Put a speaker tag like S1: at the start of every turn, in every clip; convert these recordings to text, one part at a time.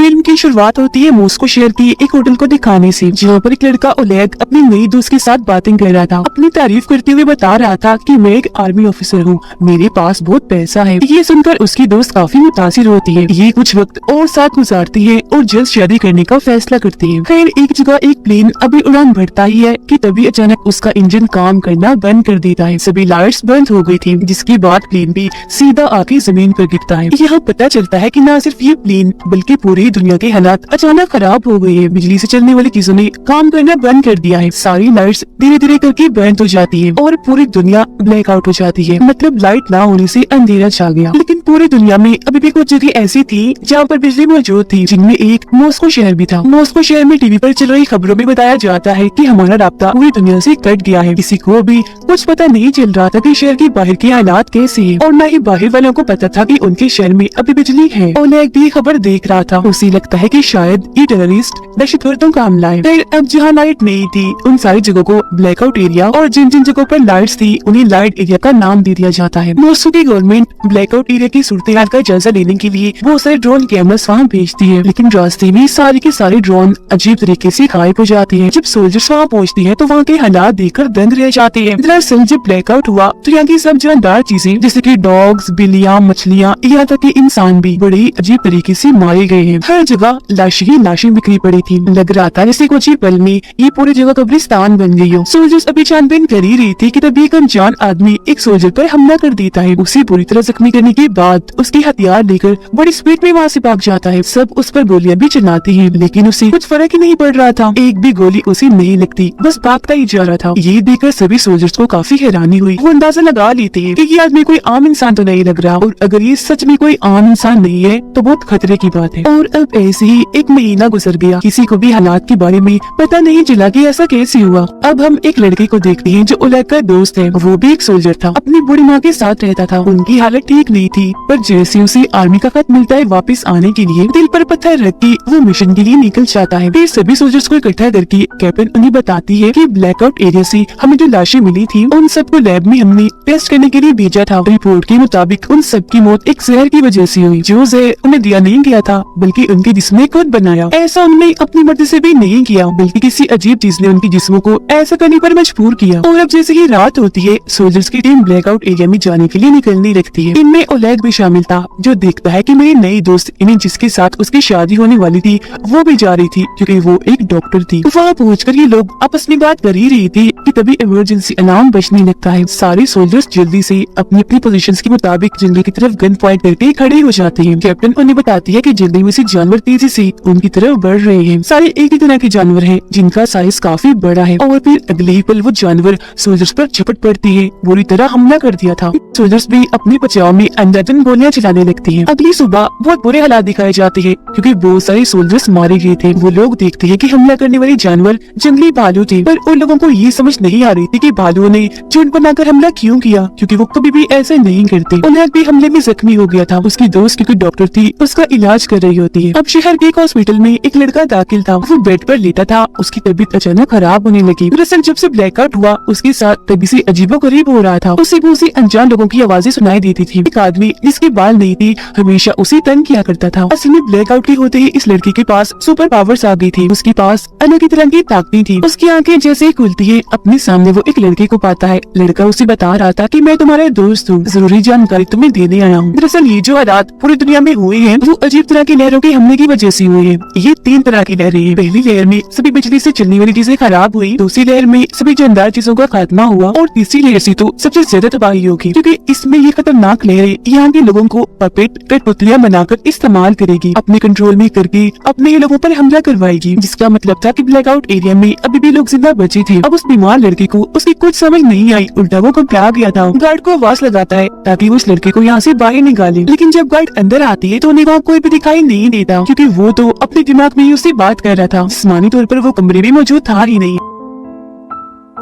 S1: Film की शुरुआत होती है मॉस्को शहर की एक होटल को दिखाने से, जहाँ पर एक लड़का ओलेग अपनी नई दोस्त के साथ बातें कर रहा था। अपनी तारीफ करते हुए बता रहा था कि मैं एक आर्मी ऑफिसर हूँ, मेरे पास बहुत पैसा है। ये सुनकर उसकी दोस्त काफी मुतासिर होती है। ये कुछ वक्त और साथ गुजारती है और जल्द शादी करने का फैसला करती है। फिर एक जगह एक प्लेन अभी उड़ान भरता ही है कि तभी अचानक उसका इंजन काम करना बंद कर देता है। सभी लाइट्स बंद हो गई थी, जिसके बाद प्लेन भी सीधा आके जमीन पर गिरता है। यहाँ पता चलता है कि न सिर्फ ये प्लेन बल्कि पूरी दुनिया के हालात अचानक खराब हो गए हैं। बिजली से चलने वाली चीजों ने काम करना बंद कर दिया है। सारी लाइट्स धीरे धीरे करके बंद हो जाती है और पूरी दुनिया ब्लैकआउट हो जाती है। मतलब लाइट ना होने से अंधेरा छा गया। लेकिन पूरी दुनिया में अभी भी कुछ जगह ऐसी थी जहाँ पर बिजली मौजूद थी, जिनमें एक मॉस्को शहर भी था। मॉस्को शहर में टीवी पर चल रही खबरों में बताया जाता है कि हमारा राब्ता पूरी दुनिया से कट गया है। किसी को भी कुछ पता नहीं चल रहा था कि शहर के बाहर के हालात कैसे हैं, और न ही बाहर वालों को पता था कि उनके शहर में अभी बिजली है। ओलेग भी खबर देख रहा था। उसे लगता है कि शायद ये टेररिस्ट दहशतगर्दों का हमला है। फिर अब जहाँ लाइट नहीं थी उन सारी जगहों को ब्लैकआउट एरिया, और जिन जिन जगहों पर लाइट्स थी उन्हें लाइट एरिया का नाम दे दिया जाता है। मॉस्को की गवर्नमेंट ब्लैकआउट एरिया की सूरत हाल का जायजा लेने के लिए बहुत सारे ड्रोन कैमरास वहाँ भेजती है, लेकिन रास्ते में सारे के सारे ड्रोन अजीब तरीके से गायब हो जाते हैं। जब सोल्जर्स वहाँ पहुँचती है तो वहाँ के हालात देखकर दंग रह जाते हैं। दरअसल जब ब्लैकआउट हुआ तो यहाँ की सब जानदार चीजें जैसे कि डॉग्स, बिल्लियाँ, मछलियाँ, यहाँ तक कि इंसान भी बड़े अजीब तरीके से मारे गए हैं। हर जगह लाशें ही लाशें बिखरी पड़ी थी। लग रहा था जैसे कुछ ही पल में ये पूरी जगह कब्रिस्तान बन गई हो। सोल्जर्स अभी छानबीन कर ही रही थी कि तभी एक अनजान आदमी एक सोल्जर पर हमला कर देता है। उसे बुरी तरह जख्मी करने के बाद उसके हथियार लेकर बड़ी स्पीड में वहाँ से भाग जाता है। सब उस पर गोलियां भी चलाती हैं, लेकिन उसे कुछ फर्क ही नहीं पड़ रहा था। एक भी गोली उसे नहीं लगती, बस भागता ही जा रहा था। ये देखकर सभी सोल्जर्स को काफी हैरानी हुई। वो अंदाजा लगा लेते हैं कि ये आदमी कोई आम इंसान तो नहीं लग रहा, और अगर ये सच में कोई आम इंसान नहीं है तो बहुत खतरे की बात है। और अब ऐसे ही एक महीना गुजर गया। किसी को भी हालात के बारे में पता नहीं चला कि ऐसा कैसे हुआ। अब हम एक लड़के को देखते हैं जो ओलेग का दोस्त है। वो भी एक सोल्जर था, अपनी बूढ़ी माँ के साथ रहता था। उनकी हालत ठीक नहीं थी, पर जैसे उसे आर्मी का खत मिलता है वापस आने के लिए, दिल पर पत्थर रख के वो मिशन के लिए निकल जाता है। फिर सभी सोल्जर्स को इकट्ठा करके कैप्टन उन्हें बताती है कि ब्लैकआउट एरिया से हमें जो लाशें मिली थी उन सबको लैब में हमने टेस्ट करने के लिए भेजा था। रिपोर्ट के मुताबिक उन सब की मौत एक जहर की वजह से हुई, जो जहर उन्हें दिया नहीं गया था बल्कि उनके जिस्म ने खुद बनाया। ऐसा उन्होंने अपनी मर्जी से भी नहीं किया, बल्कि किसी अजीब चीज ने उनके जिस्मों को ऐसा करने पर मजबूर किया। और अब जैसे ही रात होती है सोल्जर्स की टीम ब्लैकआउट एरिया में जाने के लिए निकलने लगती है। इनमें ओलेग भी शामिल था, जो देखता है कि मेरी नई दोस्त इन्हें जिसके साथ उसकी शादी होने वाली थी वो भी जा रही थी, क्योंकि वो एक डॉक्टर थी। वहाँ पहुंचकर ये लोग आपस में बात कर ही रही थी कि तभी इमरजेंसी अलार्म बजने लगता है। सारे सोल्जर्स जल्दी से अपनी अपनी पोजीशंस के मुताबिक जंगल की तरफ गन पॉइंट करके खड़े हो जाते हैं। कैप्टन उन्हें बताती है कि जंगल में से जानवर तेजी से उनकी तरफ बढ़ रहे हैं। सारे एक ही तरह के जानवर हैं, जिनका साइज काफी बड़ा है। और फिर अगले ही पल वो जानवर सोल्जर्स पर झपट पड़ती है। बुरी तरह हमला कर दिया था। सोल्जर्स भी अपने बचाव में अंधाधुंध गोलियां चलाने लगती हैं। अगली सुबह बहुत बुरे हालात दिखाए जाते हैं, क्योंकि बहुत सारे सोल्जर्स मारे गए थे। वो लोग देखते हैं कि हमला करने वाले जानवर जंगली भालू थे, पर उन लोगों को ये समझ नहीं आ रही थी कि भालुओं ने झुंड बनाकर हमला क्यों किया, क्योंकि वो कभी भी ऐसे नहीं करते। उन्हें भी हमले में जख्मी हो गया था। उसकी दोस्त क्योंकि डॉक्टर थी उसका इलाज कर रही होती है। अब शहर के एक हॉस्पिटल में एक लड़का दाखिल था। वो बेड पर लेटा था। उसकी तबीयत अचानक खराब होने लगी। दरअसल जब से ब्लैकआउट हुआ उसके साथ तबीयत से अजीबोगरीब हो रहा था। उसे बहुत सी अनजान लोगों की आवाजें सुनाई देती थी। एक आदमी जिसके बाल नहीं थे हमेशा उसे तंग किया करता था। असल में ब्लैकआउट के होते ही इस लड़के के पास सुपर पावर्स आ गई थी। उसके पास अलग ही तरह की ताकतें थी। उसकी आंखें जैसे ही खुलती है अपने सामने वो एक लड़के को पाता है। लड़का उसे बता रहा था कि मैं तुम्हारे दोस्त हूँ, जरूरी जानकारी तुम्हें देने आया हूँ। दरअसल ये जो हालात पूरी दुनिया में हुए हैं वो अजीब तरह की लहरों के हमले की वजह से हुए हैं। ये 3 तरह की लहरें हैं। पहली लहर में सभी बिजली से चलने वाली चीजें खराब हुई, दूसरी लहर में सभी जानदार चीजों का खात्मा हुआ, और तीसरी लहर से तो सबसे ज्यादा तबाही होगी, क्योंकि इसमें ये खतरनाक लहरें यहाँ के लोगों को पपेट कठपुतलियां बनाकर इस्तेमाल करेगी, अपने कंट्रोल में करके अपने ही लोगों पर हमला करवाएगी। जिसका मतलब था कि ब्लैकआउट एरिया में अभी भी लोग जिंदा बचे थे। अब उस बीमार लड़के को उसकी कुछ समझ नहीं आई, उल्टा वो घबरा गया था। गार्ड को आवाज लगाता है ताकि वो उस लड़के को यहाँ से बाहर निकाले, लेकिन जब गार्ड अंदर आती है तो उन्हें वहाँ कोई भी दिखाई नहीं देता, क्योंकि वो तो अपने दिमाग में ही उससे बात कर रहा था। जिस्मानी तौर पर वो कमरे में मौजूद था ही नहीं।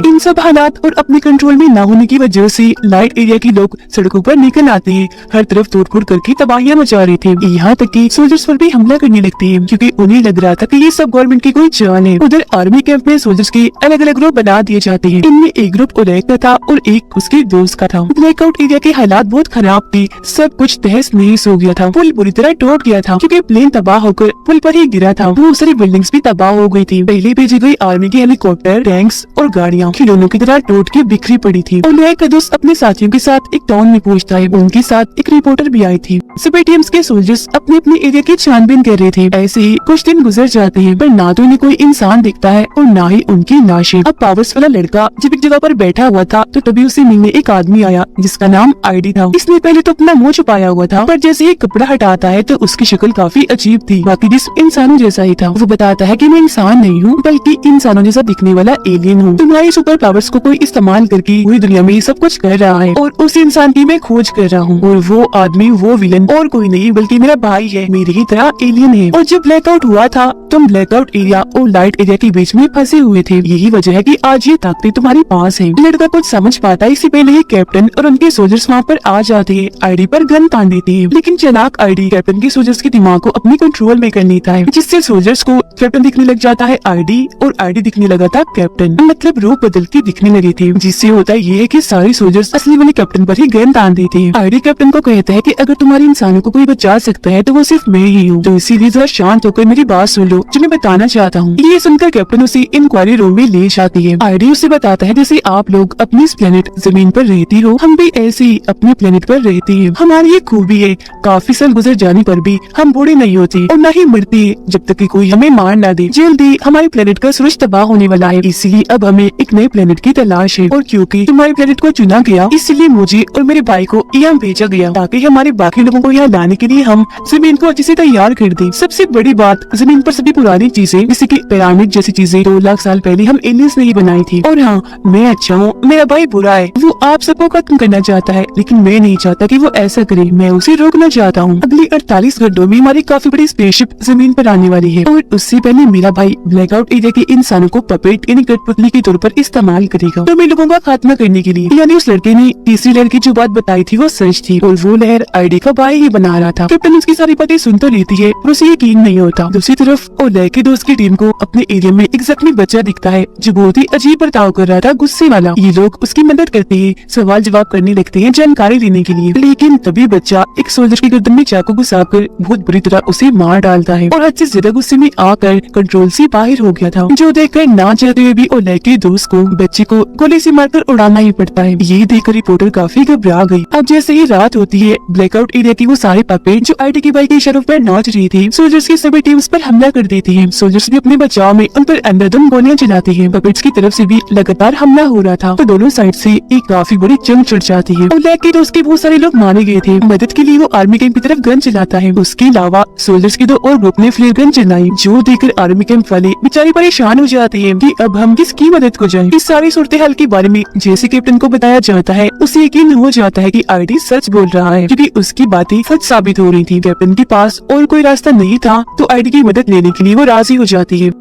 S1: इन सब हालात और अपने कंट्रोल में न होने की वजह से लाइट एरिया के लोग सड़कों पर निकल आते हैं, हर तरफ तोड़फोड़ करके तबाहियां मचा रहे थे। यहाँ तक कि सोल्जर्स पर भी हमला करने लगते हैं क्योंकि उन्हें लग रहा था कि ये सब गवर्नमेंट की कोई जान है। उधर आर्मी कैंप में सोल्जर्स के अलग अलग ग्रुप बना दिए जाते हैं। इनमें एक ग्रुप उलैग का था और एक उसके दोस्त का था। ब्लैकआउट एरिया के हालात बहुत खराब थे, सब कुछ तहस नहस हो गया था। पुल बुरी तरह टूट गया था क्योंकि प्लेन तबाह होकर पुल पर ही गिरा था। बहुत सारी बिल्डिंग्स भी तबाह हो गई थी। पहले भेजी गई आर्मी के हेलीकॉप्टर, टैंक्स और गाड़ियाँ खिलौनों की तरह टूट के बिखरी पड़ी थी। उलैग का दोस्त अपने साथियों के साथ एक टाउन में पहुंचता है। उनके साथ एक रिपोर्टर भी आई थी। सभी टीम्स के सोल्जर्स अपने अपने एरिया की छानबीन कर रहे थे। ऐसे ही कुछ दिन गुजर जाते हैं पर ना तो इन्हें कोई इंसान दिखता है और ना ही उनकी लाशें। अब पावर्स वाला लड़का जब एक जगह पर बैठा हुआ था तो तभी उसे मिलने एक आदमी आया जिसका नाम आईडी था। इसने पहले तो अपना मुंह छुपाया हुआ था, पर जैसे ही कपड़ा हटाता है तो उसकी शक्ल काफी अजीब थी, बाकी जिस इंसानों जैसा ही था। वो बताता है कि मैं इंसान नहीं हूँ बल्कि इंसानों जैसा दिखने वाला एलियन हूँ। तुम्हारी सुपर पावर्स को कोई इस्तेमाल करके पूरी दुनिया में सब कुछ कर रहा है और उस इंसान की मैं खोज कर रहा हूँ। और वो आदमी, वो विलन और कोई नहीं बल्कि मेरा भाई है, मेरी ही तरह एलियन है। और जब ब्लैकआउट हुआ था तुम ब्लैकआउट एरिया और लाइट एरिया के बीच में फंसे हुए थे। यही वजह है कि आज ये ताकतें तुम्हारे पास है। लड़का कुछ समझ पाता है, इससे पहले ही कैप्टन और उनके सोल्जर्स वहाँ पर आ जाते हैं। आईडी पर गन तान देती है, लेकिन चालाक आईडी कैप्टन के सोल्जर्स के दिमाग को अपने कंट्रोल में कर लेता है, जिससे सोल्जर्स को कैप्टन दिखने लग जाता है आईडी और आईडी दिखने लगा था कैप्टन। मतलब रूप बदल के दिखने लगे थे, जिससे होता ये है कि सारे सोल्जर्स असली वाले कैप्टन पर ही गन तान देते हैं। आईडी कैप्टन को कहता है कि अगर तुम्हारे इंसानों को कोई बचा सकता है तो वो सिर्फ मैं ही हूँ, तो इसीलिए जरा शांत होकर मेरी बात सुन लो जो मैं बताना चाहता हूँ। ये सुनकर कैप्टन उसे इंक्वायरी रूम में ले जाती है। आईडी उसे बताता है जैसे आप लोग अपनी इस प्लेनेट जमीन पर रहती हो, हम भी ऐसे ही अपने प्लेनेट पर रहते हैं। हमारी ये खूबी है, काफी साल गुजर जाने पर भी हम बूढ़े नहीं होते और न ही मरते जब तक कि कोई हमें मार ना दे। जल्दी हमारे प्लेनेट का सूरज तबाह होने वाला है, इसीलिए अब हमें एक नए प्लेनेट की तलाश है। और क्योंकि तुम्हारे प्लेनेट को चुना गया इसलिए मुझे और मेरे भाई को यहाँ भेजा गया ताकि हमारे बाकी लोगों को यहाँ लाने के लिए हम जमीन को अच्छे से तैयार कर दें। सबसे बड़ी बात, जमीन पर सभी पुरानी चीजें जैसे कि पिरामिड जैसी चीजें 2 लाख साल पहले हम एलियंस ने ही बनाई थी। और हाँ, मैं अच्छा हूँ, मेरा भाई बुरा है, वो आप सबको खत्म करना चाहता है, लेकिन मैं नहीं चाहता कि वो ऐसा करे, मैं उसे रोकना चाहता हूँ। अगले 48 घंटों में हमारी काफी बड़ी स्पेसशिप जमीन पर आने वाली है और उससे पहले मेरा भाई ब्लैकआउट एरिया के इंसानों को पपेट यानी कठपुतली के तौर पर इस्तेमाल करेगा तो मैं लोगों का खात्मा करने के लिए। यानी उस लड़के ने तीसरी लहर की जो बात बताई थी वो सच थी और वो लहर आईडी का भाई ही बना रहा था। कैप्टन उसकी सारी बातें सुन तो लेती है और उसे यकीन नहीं होता। दूसरी तरफ ओलैग के दोस्त की टीम को अपने एरिया में एक जख्मी बच्चा दिखता है जो बहुत ही अजीब बर्ताव कर रहा था, गुस्से वाला। ये लोग उसकी मदद करते हैं, सवाल जवाब करने लगते हैं जानकारी लेने के लिए, लेकिन तभी बच्चा एक सोल्जर की गर्दन में चाकू घुसाकर बहुत बुरी तरह उसे मार डालता है और हद से ज्यादा गुस्से में आकर कंट्रोल से बाहर हो गया था, जो देखकर ना चाहते हुए भी ओलैग के दोस्त को बच्चे को गोली से मारकर उड़ाना ही पड़ता है। ये देखकर रिपोर्टर काफी घबरा गई। अब जैसे ही रात होती है, ब्लैकआउट एरिया की वो सारे पपेट जो आईडी के भाई के इशारों पर नाच रही थी सोल्जर्स की सभी टीम्स पर हमला कर देती है। सोल्जर्स भी अपने बचाव में उन पर अंधाधुंध गोलियां चलाती है। पपेट्स की तरफ से भी लगातार हमला हो रहा था तो दोनों साइड से एक काफी बड़ी जंग छिड़ जाती है। ओलैग के दोस्त के बहुत सारे लोग मारे गए थे। मदद के लिए वो आर्मी कैंप की तरफ गन चलाता है। उसके अलावा सोल्जर्स के 2 और ग्रुप ने फ्लेयर गन चलाई, जो देखकर आर्मी कैंप वाले बेचारे परेशान हो जाते हैं कि अब हम किसकी मदद को जाएं। इस सारी सूरत हाल के बारे में जैसे कैप्टन को बताया जाता है उसे यकीन हो जाता है कि आईडी सच बोल रहा है क्योंकि उसकी बातें सच साबित हो रही थी। कैप्टन के पास और कोई रास्ता नहीं था तो आईडी की मदद लेने के लिए वो राजी हो जाती है।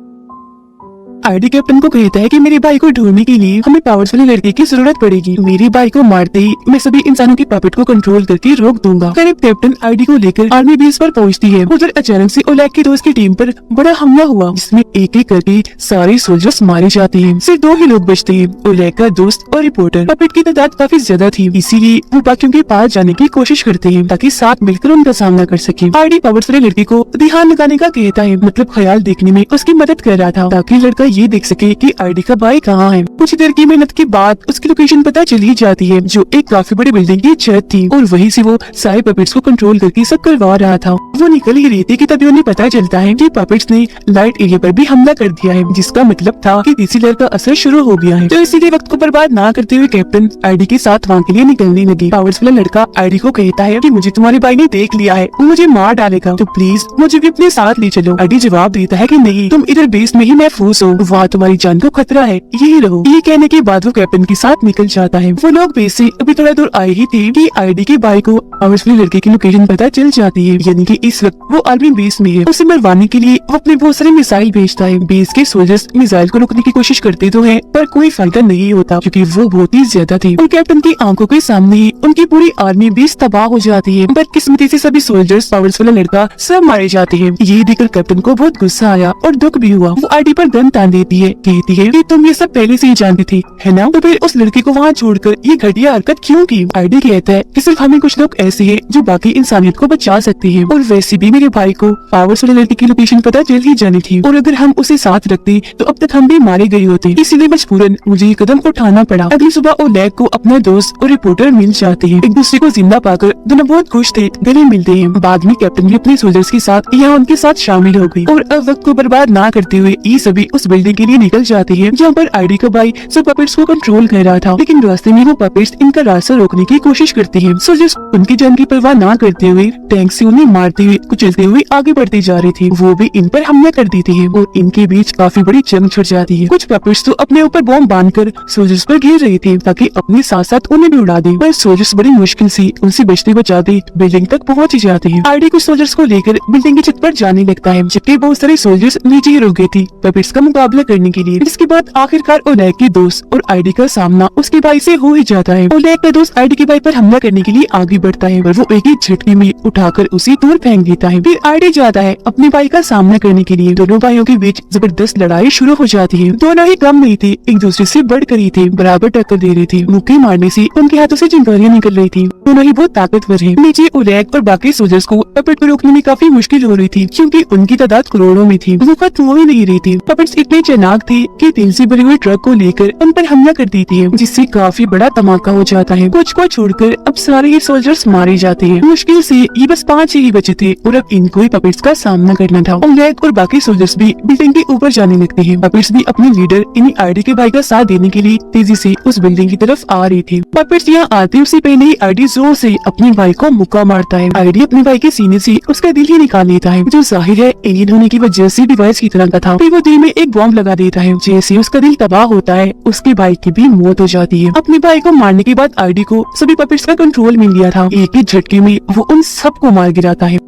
S1: आईडी कैप्टन को कहता है कि मेरे भाई को ढूंढने के लिए हमें पावर्स वाले लड़के की जरूरत पड़ेगी। मेरे भाई को मारते ही मैं सभी इंसानों के पपेट को कंट्रोल करके रोक दूंगा। फिर कैप्टन आईडी को लेकर आर्मी बेस पर पहुंचती है। उधर अचानक से ओलैग के दोस्त की टीम पर बड़ा हमला हुआ जिसमें एक एक करके सारे सोल्जर्स मारे जाते हैं। सिर्फ 2 ही लोग बचते हैं, ओलैग का दोस्त और रिपोर्टर। पपेट की तादाद काफी ज्यादा थी, इसीलिए वो बाकियों के पास जाने की कोशिश करते हैं ताकि साथ मिलकर उनका सामना कर सके। आईडी पावर्स वाले लड़के को ध्यान लगाने का कहता है, मतलब ख्याल देखने में उसकी मदद कर रहा था ताकि लड़का ये देख सके कि आईडी का भाई कहाँ है। कुछ देर की मेहनत के बाद उसकी लोकेशन पता चली जाती है, जो एक काफी बड़ी बिल्डिंग की छत थी और वहीं से वो सारे पपेट्स को कंट्रोल करके सब करवा रहा था। वो निकल ही रही थी कि तभी उन्हें पता चलता है कि पपेट्स ने लाइट एरिया पर भी हमला कर दिया है, जिसका मतलब था कि तीसरी लहर का असर शुरू हो गया है। तो इसीलिए वक्त को बर्बाद ना करते हुए कैप्टन आईडी के साथ वहाँ के लिए निकलने लगी। पावर्स वाला लड़का आईडी को कहता है कि मुझे तुम्हारे भाई ने देख लिया है, वो मुझे मार डालेगा, तो प्लीज मुझे भी अपने साथ ले चलो। आईडी जवाब देता है कि नहीं, तुम इधर बेस में ही महफूज हो, वहाँ तुम्हारी जान को खतरा है, यही रहो। ये कहने के बाद वो कैप्टन के साथ निकल जाता है। वो लोग बेस से अभी थोड़ा दूर आए ही थे कि आईडी के भाई को पावरफुल लड़के की लोकेशन पता चल जाती है, यानी कि इस वक्त वो आर्मी बेस में है। उसे मरवाने के लिए वो अपने बहुत सारे मिसाइल भेजता है। बेस के सोल्जर्स मिसाइल को रोकने की कोशिश करते तो है, पर कोई फायदा नहीं होता क्योंकि वो बहुत ही ज्यादा थे और कैप्टन की आंखों के सामने ही उनकी पूरी आर्मी बेस तबाह हो जाती है। बदकिस्मती से सभी सोल्जर्स पावरफुल लड़का सब मारे जाते हैं। ये देखकर कैप्टन को बहुत गुस्सा आया और दुख भी हुआ। वो आईडी पर गन तान देती है, कहती है कि तुम ये सब पहले से ही जानती थी, है ना? तो फिर उस लड़के को वहाँ छोड़कर ये घटिया हरकत क्यों की? आईडी कहता है कि सिर्फ हमें कुछ लोग ऐसे हैं जो बाकी इंसानियत को बचा सकते हैं, और वैसे भी मेरे भाई को पावरफुल लड़के की लोकेशन पता चल ही जानी थी, और अगर हम उसे साथ रखते तो अब तक हम भी मारे गए होते। इसीलिए मजबूरन मुझे ये कदम उठाना पड़ा। अगली सुबह ओलेग को अपना दोस्त और रिपोर्टर मिल जाते हैं। एक दूसरे को जिंदा पाकर दोनों बहुत खुश थे, गले मिलते हैं। बाद में कैप्टन भी अपने सोल्जर्स के साथ यहाँ उनके साथ शामिल हो गई और अब वक्त को बर्बाद ना करते हुए ये सभी उस बिल्डिंग के लिए निकल जाते हैं जहाँ पर आईडी का भाई सब पपेट्स को कंट्रोल कर रहा था। लेकिन रास्ते में वो पपेट्स इनका रास्ता रोकने की कोशिश करती है। सोल्जर्स उनकी जान की परवाह ना करते हुए टैंक से उन्हें मारते हुए कुचलते हुए आगे बढ़ते जा रहे थे। वो भी इन पर हमला कर देते हैं और इनके बीच काफी बड़ी जंग छिड़ जाती है। कुछ पपेट्स तो अपने ऊपर बॉम्ब बांधकर सोल्जर्स पर घेर रहे थे ताकि अपने साथ साथ उन्हें भी उड़ा दे, पर सोल्जर्स बड़ी मुश्किल से उनसे बचते बचाते बिल्डिंग तक पहुँच ही जाते हैं। आईडी कुछ सोल्जर्स को लेकर बिल्डिंग की छत पर जाने लगता है, जबकि बहुत सारे सोल्जर्स नीचे ही रुक गए थे पपेट्स का मुकाबला करने के लिए। इसके बाद आखिरकार ओलेग के दोस्त और आईडी का सामना उसके भाई से हो ही जाता है। ओलेग का दोस्त आईडी के भाई पर हमला करने के लिए आगे बढ़ता है, पर वो एक ही झटके में उठाकर उसे दूर फेंक देता है। फिर आईडी जाता है अपने भाई का सामना करने के लिए। दोनों भाइयों के बीच जबरदस्त लड़ाई शुरू हो जाती है। दोनों ही कम नहीं थे, एक दूसरे से बढ़कर ही थे, बराबर टक्कर दे रहे थे। मुक्के मारने से उनके हाथों से चिंगारियां निकल रही थी। दोनों ही बहुत ताकतवर हैं। नीचे ओलेग और बाकी सोल्जर्स को पपेट को रोकने में काफी मुश्किल हो रही थी क्योंकि उनकी तादाद करोड़ों में थी। वो खत्म हो ही नहीं रही थी। पपेट्स इतने चालाक थे कि तेल से भरे हुए ट्रक को लेकर उन पर हमला कर देती है, जिससे काफी बड़ा धमाका हो जाता है। कुछ को छोड़कर अब सारे ही सोल्जर्स मारे जाते हैं। मुश्किल से ये बस 5 ही बचे थे और अब इनको ही पपेट्स का सामना करना था। ओलेग और बाकी सोल्जर्स भी बिल्डिंग के ऊपर जाने लगते हैं। पपेट्स भी अपने लीडर यानी आईडी के भाई का साथ देने के लिए तेजी से उस बिल्डिंग की तरफ आ रही थी। पपेट्स यहाँ आते उससे पहले ही आईडी जोर से अपने भाई को मुक्का मारता है। आईडी अपने भाई के सीने से उसका दिल ही निकाल लेता है, जो जाहिर है एलियन होने की वजह से डिवाइस की तरह का था। फिर वो दिल में एक बॉम्ब लगा देता है। जैसे उसका दिल तबाह होता है उसके भाई की भी मौत हो जाती है। अपने भाई को मारने के बाद आईडी को सभी पपेट्स का कंट्रोल मिल गया था। एक ही झटके में वो उन सबको मार गिराता है।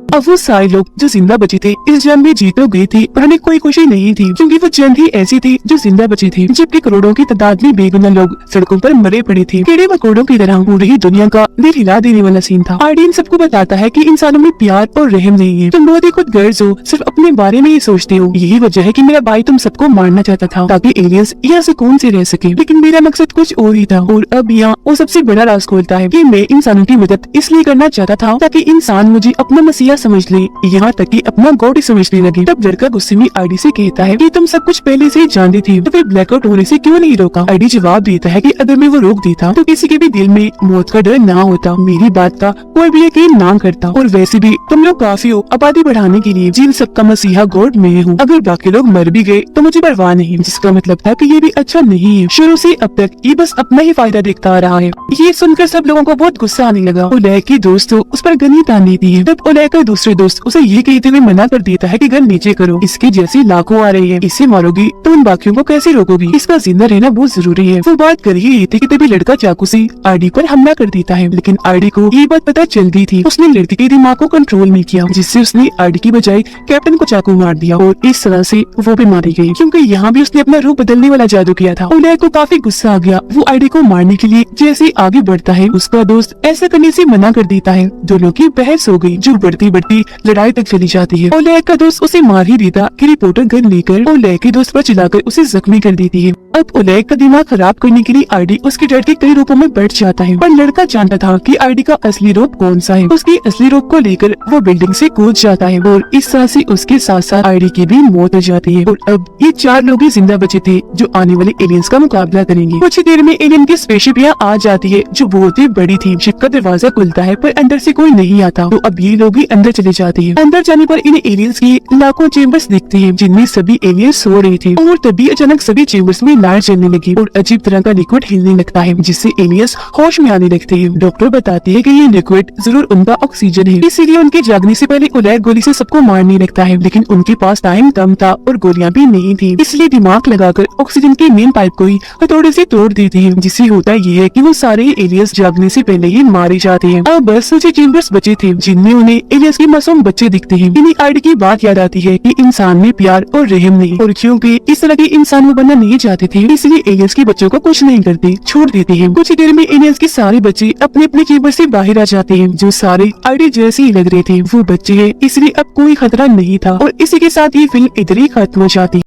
S1: अब वो सारे लोग जो जिंदा बचे थे इस जंग में जीत तो गए थे, पर उन्हें कोई खुशी नहीं थी क्योंकि वो चंद ही ऐसी थी जो जिंदा बचे थे, जबकि करोड़ों की तादाद में बेगुनाह लोग सड़कों पर मरे पड़े थे। कीड़े मकोड़ों की तरह पूरी ही दुनिया का दिल हिला देने वाला सीन था। आईडी सबको बताता है कि इंसानों में प्यार और रहम नहीं है। तुम बहुत ही खुदगर्ज हो, सिर्फ अपने बारे में ही सोचते हो। यही वजह है कि मेरा भाई तुम सबको मारना चाहता था ताकि एलियंस यहाँ सुकून से रह सके, लेकिन मेरा मकसद कुछ और ही था। और अब यहाँ वो सबसे बड़ा राज खोलता है कि मैं इंसानों की मदद इसलिए करना चाहता था ताकि इंसान मुझे अपना मसीहा समझ ले, यहाँ तक कि अपना गॉड ही समझने लगे। तब लड़का गुस्से में आईडी से कहता है कि तुम सब कुछ पहले से ही जानती थी, तो फिर ब्लैकआउट होने से क्यों नहीं रोका? आईडी जवाब देता है कि अगर मैं वो रोक देता तो किसी के भी दिल में मौत का डर ना होता, मेरी बात का कोई भी यकीन ना करता, और वैसे भी तुम लोग काफी हो आबादी बढ़ाने के लिए। जिन सबका मसीहा गॉड मैं हूँ। अगर बाकी लोग मर भी गए तो मुझे परवाह नहीं, जिसका मतलब था कि ये भी अच्छा नहीं है। शुरू से अब तक ये बस अपना ही फायदा देखता आ रहा है। ये सुनकर सब लोगों को बहुत गुस्सा आने लगा। ओलेग की दोस्त उस पर गन ही तान देती है। तब ओलेग का दूसरे दोस्त उसे ये कहते हुए मना कर देता है कि गन नीचे करो, इसके जैसी लाखों आ रही है, इसे मारोगी तो उन बाकियों को कैसे रोकोगी? इसका जिंदा रहना बहुत जरूरी है। वो बात कर ही रही थी कि तभी लड़का चाकू से आईडी पर हमला कर देता है, लेकिन आईडी को ये बात पता चलती थी। उसने लड़के के दिमाग को कंट्रोल में किया, जिससे उसने आईडी की बजाय कैप्टन को चाकू मार दिया और इस तरह से वो भी मारी गई, क्योंकि यहाँ भी उसने अपना रूप बदलने वाला जादू किया था। ओलेग को काफी गुस्सा आ गया। वो आईडी को मारने के लिए जैसे आगे बढ़ता है, उसका दोस्त ऐसा करने से मना कर देता है। दोनों की बहस हो गई, जो बढ़ती बढ़ती लड़ाई तक चली जाती है। ओलेग का दोस्त उसे मार ही देता कि रिपोर्टर गन लेकर ओलेग के दोस्त पर चिल्लाकर उसे जख्मी कर देती है। अब ओलेग का दिमाग खराब करने के लिए आईडी उसके डर के कई रूपों में बैठ जाता है, पर लड़का जानता था कि आईडी का असली रूप कौन सा है। उसकी असली रूप को लेकर वो बिल्डिंग से कूद जाता है और इस तरह से उसके साथ साथ आईडी की भी मौत हो जाती है। और अब ये 4 लोग ही जिंदा बचे थे जो आने वाले एलियंस का मुकाबला करेंगे। कुछ ही देर में एलियन की स्पेसशिप यहाँ आ जाती है, जो बहुत ही बड़ी थी। शिप का दरवाजा खुलता है पर अंदर से कोई नहीं आता, तो अब ये लोग ही अंदर चले जाते हैं। अंदर जाने पर इन्हें एलियंस की लाखों चेम्बर्स दिखते हैं, जिनमें सभी एलियंस सो रहे थे। और तभी अचानक सभी चेम्बर्स में लाइट जलने लगी और अजीब तरह का लिक्विड हिलने लगता है, जिससे एलियंस होश में आने लगते हैं। डॉक्टर बताती है कि ये लिक्विड जरूर उनका ऑक्सीजन है, इसीलिए उनके जागने से पहले ओलेग गोली से सबको मारने लगता है, लेकिन उनके पास टाइम कम था और गोलियां भी नहीं थी, इसलिए दिमाग लगाकर ऑक्सीजन के मेन पाइप को ही हथौड़े से तोड़ देते हैं, जिससे होता ये है कि वो सारे एलियंस जागने से पहले ही मारे जाते हैं। अब बस कुछ चेम्बर्स बचे थे जिनमें उन्हें एलियंस के मासूम बच्चे दिखते हैं। इन्हीं आइडिया की बात याद आती है कि इंसान में प्यार और रहम नहीं, और क्योंकि इस तरह के इंसान वो बनना नहीं चाहते थे, इसलिए एलियंस के बच्चों को कुछ नहीं करते, छोड़ देते हैं। कुछ ही देर में एलियंस के सारे बच्चे अपने अपने चेम्बर से बाहर आ जाते हैं, जो सारे आइडिया जैसे ही लग रहे थे। वो बच्चे हैं, इसलिए अब कोई खतरा नहीं था। और इसी के साथ ये फिल्म इधर ही खत्म हो जाती है।